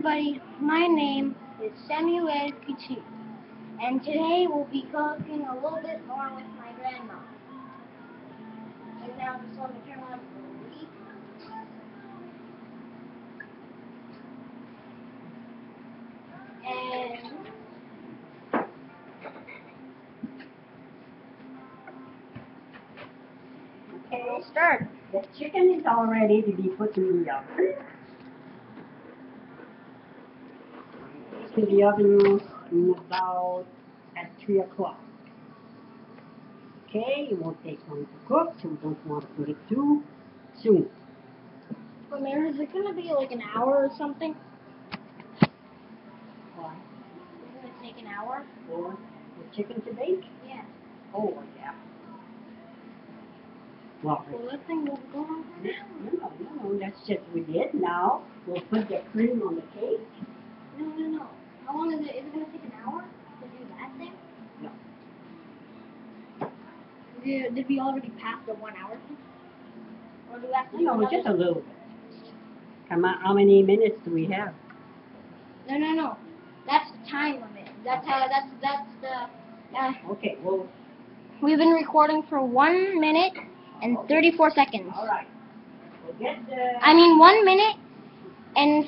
everybody, my name is Memere, and today we'll be cooking a little bit more with my grandma. And now just let me turn on the heat. And okay, we'll start. The chicken is all ready to be put in the oven. To the oven in about at 3 o'clock. Okay, it won't take long to cook, so we don't want to put it too soon. Memere, is it going to be like an hour or something? Why? Is it going to take an hour? For the chicken to bake? Yeah. Oh, yeah. Well, That thing will go on for an hour. no, that's just we did. Now, we'll put the cream on the cake. No. How long is it? Is it going to take an hour to do that thing? No. Did we already pass the 1 hour thing? Or do we have to do No, another? just a little bit. Come on, how many minutes do we have? No. That's the time limit. That's the. Okay, well. We've been recording for 1 minute and 34 seconds. All right. We'll get the. 1 minute and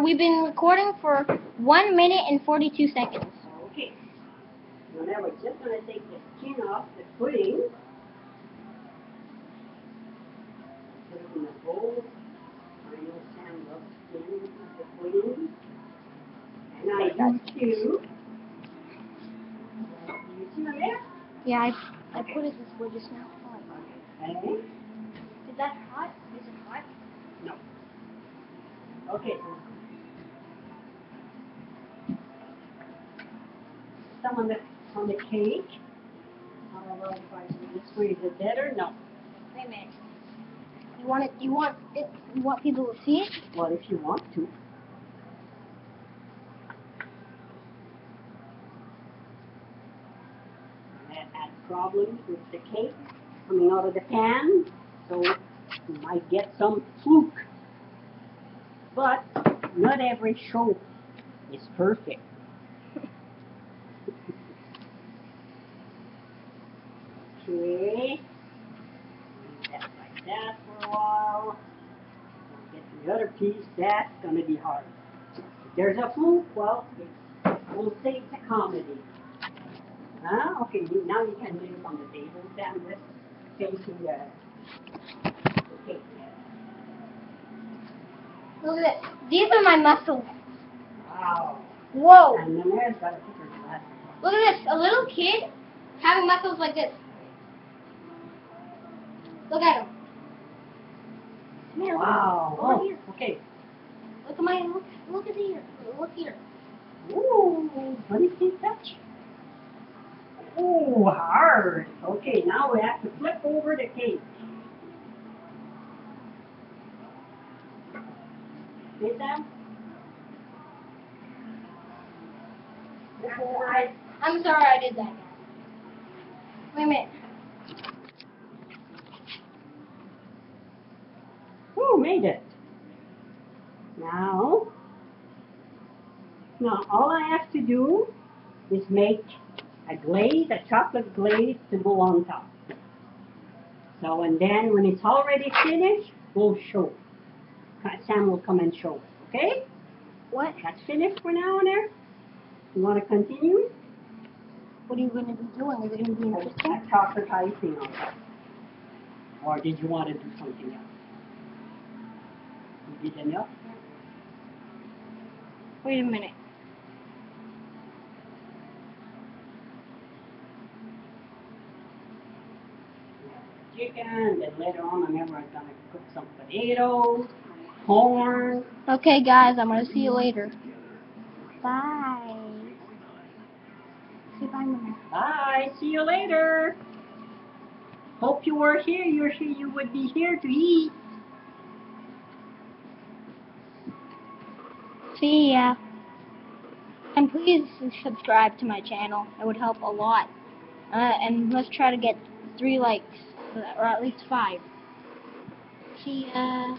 We've been recording for 1 minute and 42 seconds. Okay. So now we're just going to take the skin off the pudding. Put it in a bowl. I know Sam loves skin of the pudding. And I do too. Do you see them there? Yeah, I put it this way just now. Okay. Is that hot? Is it hot? No. Okay. Some on the cake. How about if I do this way? Is it better? No. Wait a minute. You want people to see it? Well, if you want to. That had problems with the cake coming out of the pan, so you might get some fluke. But not every show is perfect. Okay, leave that like that for a while. Get the other piece. That's going to be hard. If there's a fluke, well, we'll say it's a comedy. Okay, now you can leave it on the table. Sam, just facing the cake. Look at this. These are my muscles. Wow. Whoa. And Memere's got to pick her glasses off. Look at this. A little kid having muscles like this. Look at him. Here, Wow. over here. Okay. Look at here. Look here. Ooh, funny cake touch. Ooh, hard. Okay, now we have to flip over the cake. See Sam? Flip over it. I'm sorry I did that. Wait a minute. Ooh, made it. Now all I have to do is make a glaze, a chocolate glaze to go on top. So, and then when it's already finished, we'll show. Sam will come and show it, okay? What? That's finished for now and there. You want to continue? What are you going to be doing? Is it going to be interesting? A chocolate icing on top. Or did you want to do something else? You did enough? Wait a minute. Chicken, then later on, remember I'm going to cook some potatoes, corn. Okay, guys, I'm going to see you later. Bye. Say bye, Mama. Bye. See you later. Hope you were here. You would be here to eat. See ya. And please subscribe to my channel. It would help a lot. And let's try to get 3 likes, or at least 5. See ya.